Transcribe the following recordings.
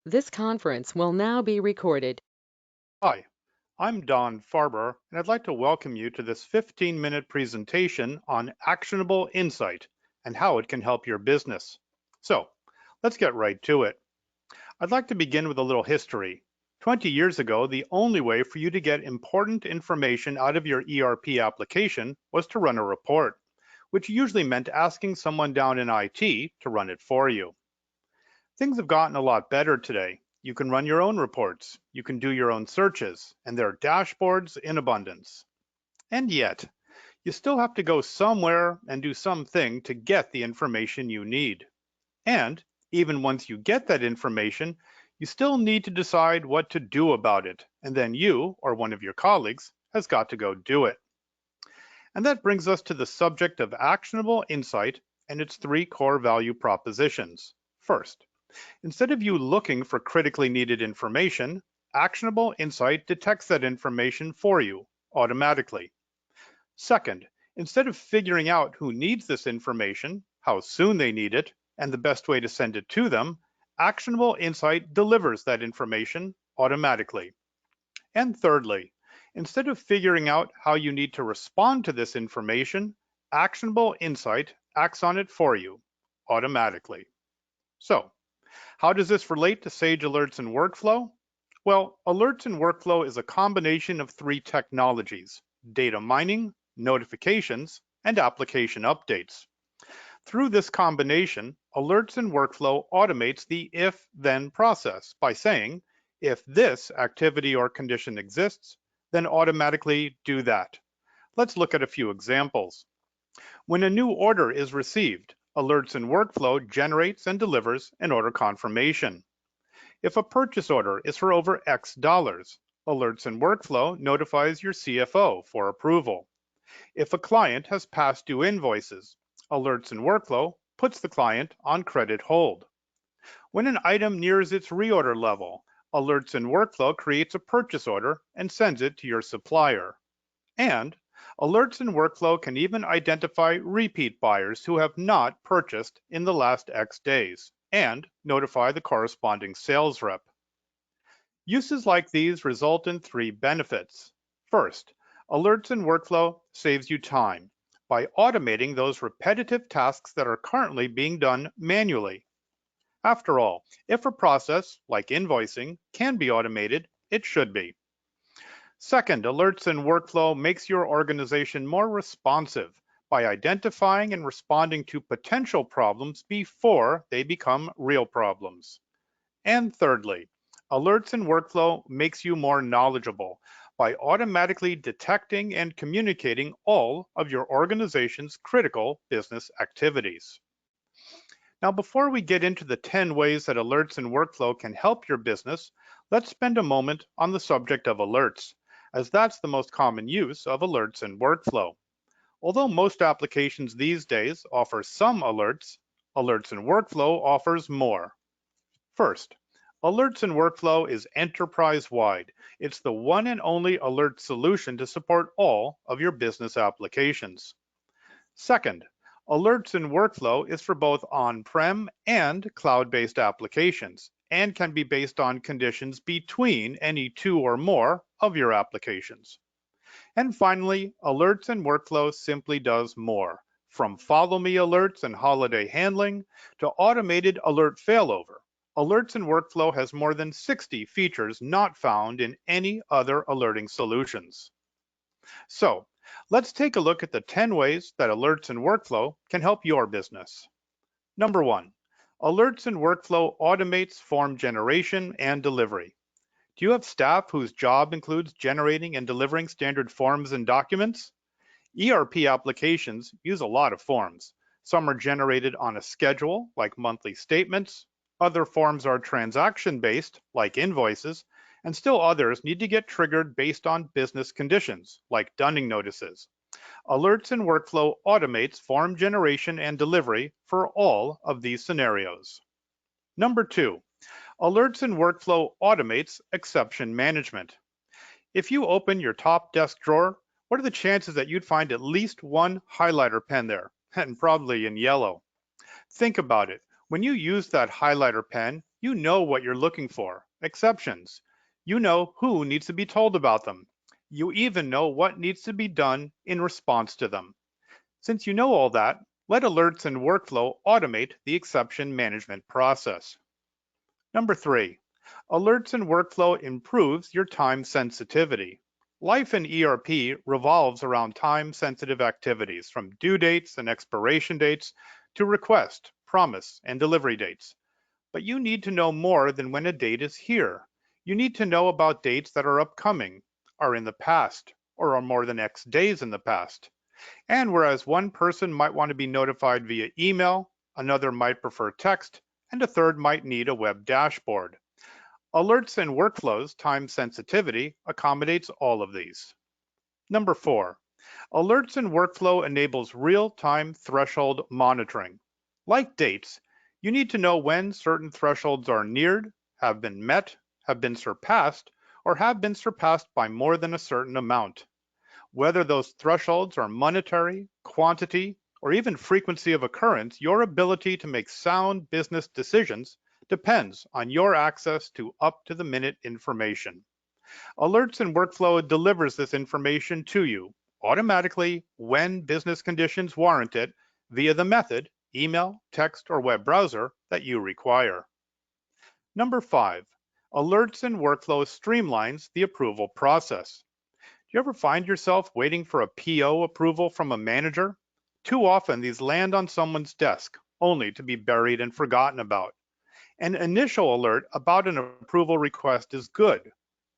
This conference will now be recorded. Hi, I'm Don Farber, and I'd like to welcome you to this 15-minute presentation on actionable insight and how it can help your business. So, let's get right to it. I'd like to begin with a little history. 20 years ago, the only way for you to get important information out of your ERP application was to run a report, which usually meant asking someone down in IT to run it for you. Things have gotten a lot better today. You can run your own reports, you can do your own searches, and there are dashboards in abundance. And yet, you still have to go somewhere and do something to get the information you need. And even once you get that information, you still need to decide what to do about it, and then you or one of your colleagues has got to go do it. And that brings us to the subject of actionable insight and its three core value propositions. First, instead of you looking for critically needed information, actionable insight detects that information for you automatically. Second, instead of figuring out who needs this information, how soon they need it, and the best way to send it to them, actionable insight delivers that information automatically. And thirdly, instead of figuring out how you need to respond to this information, actionable insight acts on it for you automatically. So, how does this relate to Sage Alerts and Workflow? Well, Alerts and Workflow is a combination of three technologies: data mining, notifications, and application updates. Through this combination, Alerts and Workflow automates the if-then process by saying, if this activity or condition exists, then automatically do that. Let's look at a few examples. When a new order is received, Alerts and Workflow generates and delivers an order confirmation. If a purchase order is for over X dollars, Alerts and Workflow notifies your CFO for approval. If a client has past due invoices, Alerts and Workflow puts the client on credit hold. When an item nears its reorder level, Alerts and Workflow creates a purchase order and sends it to your supplier. And Alerts and Workflow can even identify repeat buyers who have not purchased in the last X days and notify the corresponding sales rep. Uses like these result in three benefits. First, Alerts and Workflow saves you time by automating those repetitive tasks that are currently being done manually. After all, if a process, like invoicing, can be automated, it should be. Second, Alerts and Workflow makes your organization more responsive by identifying and responding to potential problems before they become real problems. And thirdly, Alerts and Workflow makes you more knowledgeable by automatically detecting and communicating all of your organization's critical business activities. Now, before we get into the 10 ways that Alerts and Workflow can help your business, let's spend a moment on the subject of alerts, as that's the most common use of Alerts and Workflow. Although most applications these days offer some alerts, Alerts and Workflow offers more. First, Alerts and Workflow is enterprise-wide. It's the one and only alert solution to support all of your business applications. Second, Alerts and Workflow is for both on-prem and cloud-based applications and can be based on conditions between any two or more of your applications. And finally, Alerts and Workflow simply does more, from follow me alerts and holiday handling to automated alert failover. Alerts and Workflow has more than 60 features not found in any other alerting solutions. So, let's take a look at the 10 ways that Alerts and Workflow can help your business. Number one, Alerts and Workflow automates form generation and delivery. Do you have staff whose job includes generating and delivering standard forms and documents? ERP applications use a lot of forms. Some are generated on a schedule, like monthly statements. Other forms are transaction-based, like invoices, and still others need to get triggered based on business conditions, like dunning notices. Alerts and Workflow automates form generation and delivery for all of these scenarios. Number two, Alerts and Workflow automates exception management. If you open your top desk drawer, what are the chances that you'd find at least one highlighter pen there, and probably in yellow? Think about it. When you use that highlighter pen, You know what you're looking for, exceptions. You know who needs to be told about them. You even know what needs to be done in response to them. Since you know all that, let alerts and workflow automate the exception management process. Number 3, alerts and workflow improves your time sensitivity. Life in ERP revolves around time-sensitive activities, from due dates and expiration dates to request, promise, and delivery dates. But you need to know more than when a date is here. You need to know about dates that are upcoming, are in the past, or are more than X days in the past. And whereas one person might want to be notified via email, another might prefer text, and a third might need a web dashboard. Alerts and workflows time sensitivity accommodates all of these. Number 4, alerts and workflow enables real-time threshold monitoring. Like dates, you need to know when certain thresholds are neared, have been met, have been surpassed, or have been surpassed by more than a certain amount. Whether those thresholds are monetary, quantity, or even frequency of occurrence, your ability to make sound business decisions depends on your access to up-to-the-minute information. Alerts and Workflow delivers this information to you automatically when business conditions warrant it via the method, email, text, or web browser that you require. Number 5, Alerts and Workflow streamlines the approval process. Do you ever find yourself waiting for a PO approval from a manager? Too often these land on someone's desk, only to be buried and forgotten about. An initial alert about an approval request is good.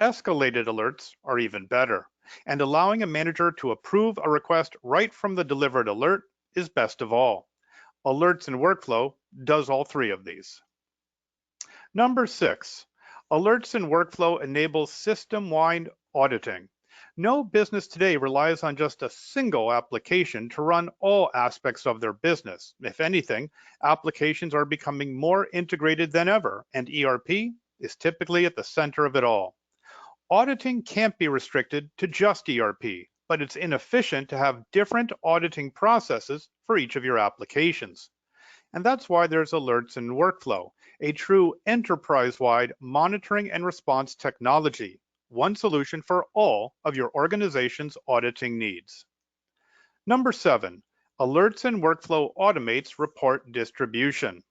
Escalated alerts are even better. And allowing a manager to approve a request right from the delivered alert is best of all. Alerts and Workflow does all three of these. Number 6, alerts and workflow enables system-wide auditing. No business today relies on just a single application to run all aspects of their business. If anything, applications are becoming more integrated than ever, and ERP is typically at the center of it all. Auditing can't be restricted to just ERP, but it's inefficient to have different auditing processes for each of your applications. And that's why there's alerts and workflow, a true enterprise-wide monitoring and response technology, one solution for all of your organization's auditing needs. Number 7, alerts and workflow automates report distribution.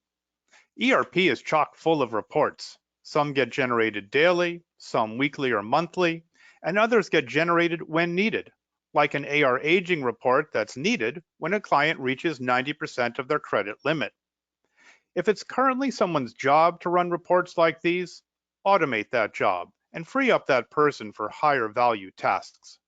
ERP is chock full of reports. Some get generated daily, some weekly or monthly, and others get generated when needed, like an AR aging report that's needed when a client reaches 90% of their credit limit. If it's currently someone's job to run reports like these, automate that job and free up that person for higher value tasks.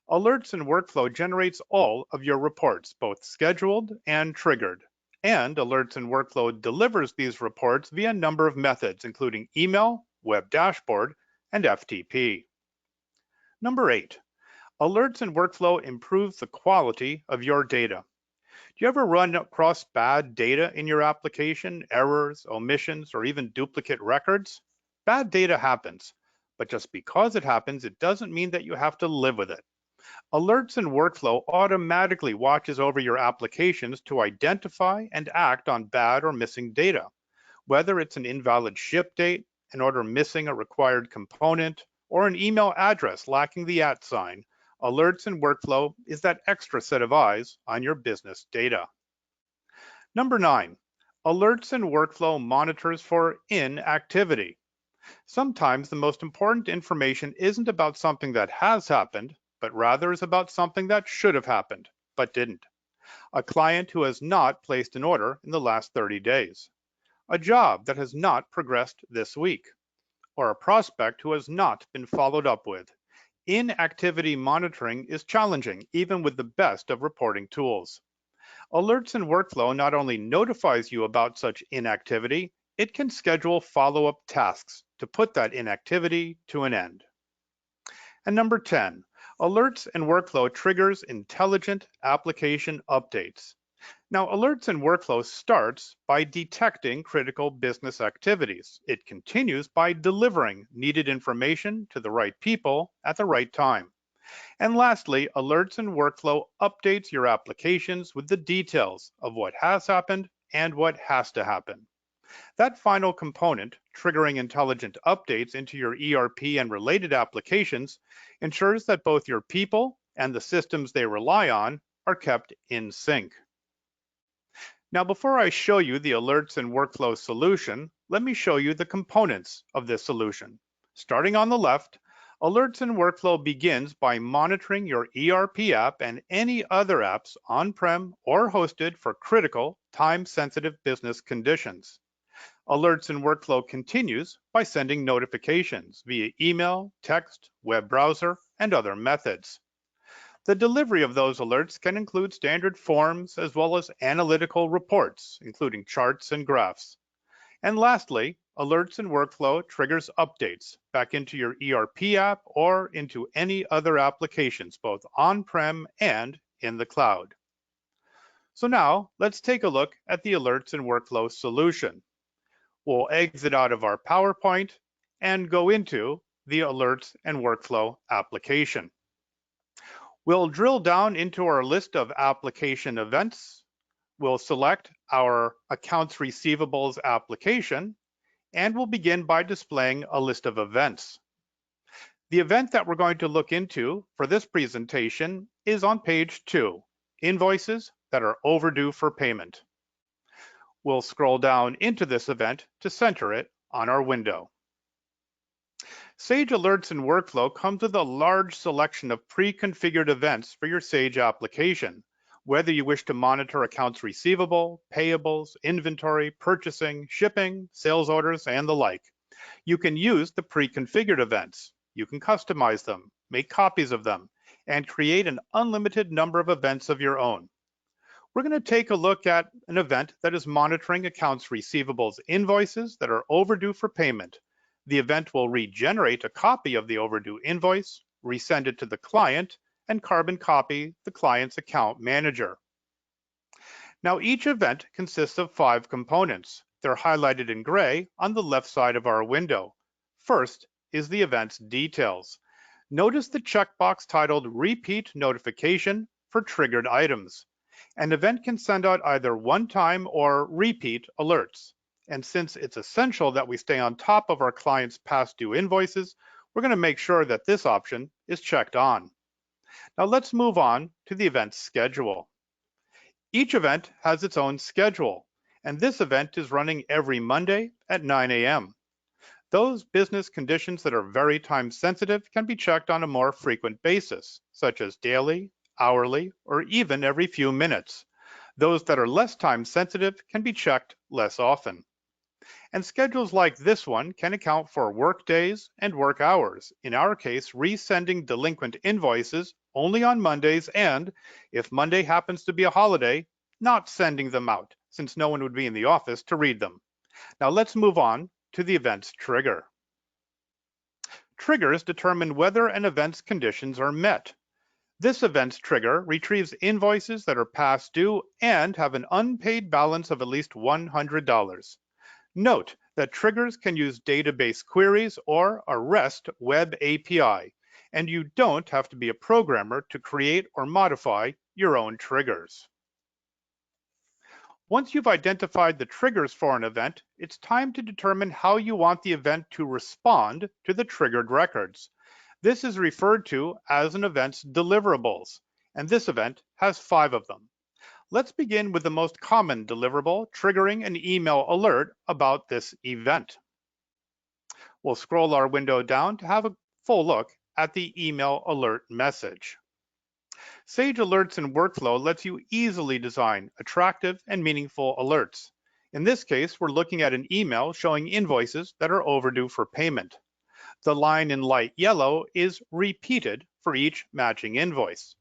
Alerts and Workflow generates all of your reports, both scheduled and triggered. And Alerts and Workflow delivers these reports via a number of methods, including email, web dashboard, and FTP. Number 8, Alerts and Workflow improves the quality of your data. Do you ever run across bad data in your application, errors, omissions, or even duplicate records? Bad data happens, but just because it happens, it doesn't mean that you have to live with it. Alerts and Workflow automatically watches over your applications to identify and act on bad or missing data. Whether it's an invalid ship date, an order missing a required component, or an email address lacking the @ sign, Alerts and Workflow is that extra set of eyes on your business data. Number 9, Alerts and Workflow monitors for inactivity. Sometimes the most important information isn't about something that has happened, but rather is about something that should have happened, but didn't. A client who has not placed an order in the last 30 days. A job that has not progressed this week. Or a prospect who has not been followed up with. Inactivity monitoring is challenging, even with the best of reporting tools. Alerts and Workflow not only notifies you about such inactivity, it can schedule follow-up tasks to put that inactivity to an end. And number 10, Alerts and Workflow triggers intelligent application updates. Now, Alerts and Workflow starts by detecting critical business activities. It continues by delivering needed information to the right people at the right time. And lastly, Alerts and Workflow updates your applications with the details of what has happened and what has to happen. That final component, triggering intelligent updates into your ERP and related applications, ensures that both your people and the systems they rely on are kept in sync. Now, before I show you the alerts and workflow solution, let me show you the components of this solution. Starting on the left, alerts and workflow begins by monitoring your ERP app and any other apps on-prem or hosted for critical, time-sensitive business conditions. Alerts and workflow continues by sending notifications via email, text, web browser, and other methods. The delivery of those alerts can include standard forms as well as analytical reports, including charts and graphs. And lastly, alerts and workflow triggers updates back into your ERP app or into any other applications, both on-prem and in the cloud. So now let's take a look at the alerts and workflow solution. We'll exit out of our PowerPoint and go into the alerts and workflow application. We'll drill down into our list of application events. We'll select our accounts receivables application, and we'll begin by displaying a list of events. The event that we're going to look into for this presentation is on page 2, invoices that are overdue for payment. We'll scroll down into this event to center it on our window. Sage Alerts and Workflow comes with a large selection of pre-configured events for your Sage application. Whether you wish to monitor accounts receivable, payables, inventory, purchasing, shipping, sales orders, and the like, you can use the pre-configured events. You can customize them, make copies of them, and create an unlimited number of events of your own. We're going to take a look at an event that is monitoring accounts receivables invoices that are overdue for payment. The event will regenerate a copy of the overdue invoice, resend it to the client, and carbon copy the client's account manager. Now, each event consists of 5 components. They're highlighted in gray on the left side of our window. First is the event's details. Notice the checkbox titled Repeat Notification for triggered items. An event can send out either one-time or repeat alerts. And since it's essential that we stay on top of our clients' past due invoices, we're going to make sure that this option is checked on. Now let's move on to the event schedule. Each event has its own schedule, and this event is running every Monday at 9 a.m. Those business conditions that are very time sensitive can be checked on a more frequent basis, such as daily, hourly, or even every few minutes. Those that are less time sensitive can be checked less often. And schedules like this one can account for work days and work hours. In our case, resending delinquent invoices only on Mondays, and if Monday happens to be a holiday, not sending them out, since no one would be in the office to read them. Now let's move on to the event's trigger. Triggers determine whether an event's conditions are met. This event's trigger retrieves invoices that are past due and have an unpaid balance of at least $100. Note that triggers can use database queries or a REST web API, and you don't have to be a programmer to create or modify your own triggers. Once you've identified the triggers for an event, it's time to determine how you want the event to respond to the triggered records. This is referred to as an event's deliverables, and this event has 5 of them. Let's begin with the most common deliverable, triggering an email alert about this event. We'll scroll our window down to have a full look at the email alert message. Sage Alerts and Workflow lets you easily design attractive and meaningful alerts. In this case, we're looking at an email showing invoices that are overdue for payment. The line in light yellow is repeated for each matching invoice.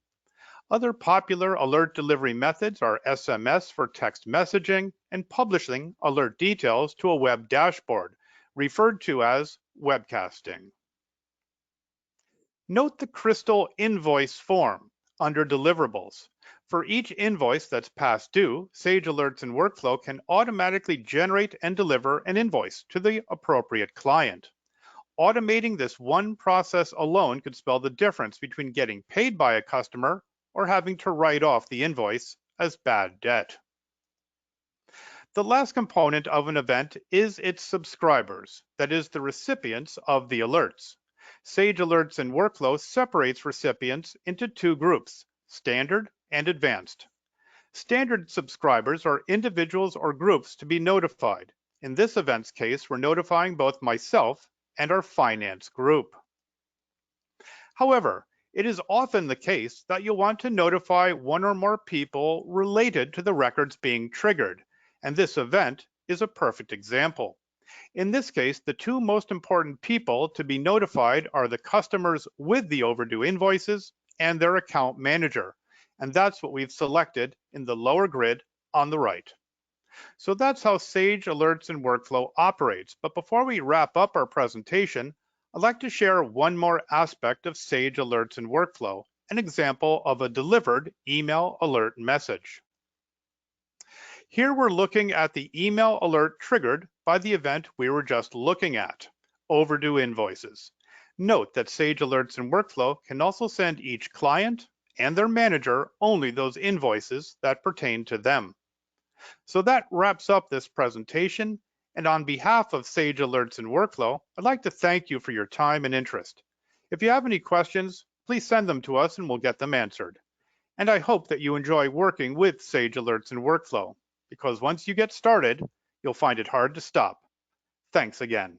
Other popular alert delivery methods are SMS for text messaging and publishing alert details to a web dashboard, referred to as webcasting. Note the crystal invoice form under deliverables. For each invoice that's past due, Sage Alerts and Workflow can automatically generate and deliver an invoice to the appropriate client. Automating this one process alone could spell the difference between getting paid by a customer or having to write off the invoice as bad debt. The last component of an event is its subscribers, that is, the recipients of the alerts. Sage Alerts and Workflow separates recipients into two groups, standard and advanced. Standard subscribers are individuals or groups to be notified. In this event's case, we're notifying both myself and our finance group. However, it is often the case that you'll want to notify one or more people related to the records being triggered, and this event is a perfect example. In this case, the two most important people to be notified are the customers with the overdue invoices and their account manager, and that's what we've selected in the lower grid on the right. So that's how Sage Alerts and Workflow operates. But before we wrap up our presentation, I'd like to share one more aspect of Sage Alerts and Workflow, an example of a delivered email alert message. Here we're looking at the email alert triggered by the event we were just looking at, overdue invoices. Note that Sage Alerts and Workflow can also send each client and their manager only those invoices that pertain to them. So that wraps up this presentation, and on behalf of Sage Alerts and Workflow, I'd like to thank you for your time and interest. If you have any questions, please send them to us and we'll get them answered. And I hope that you enjoy working with Sage Alerts and Workflow, because once you get started, you'll find it hard to stop. Thanks again.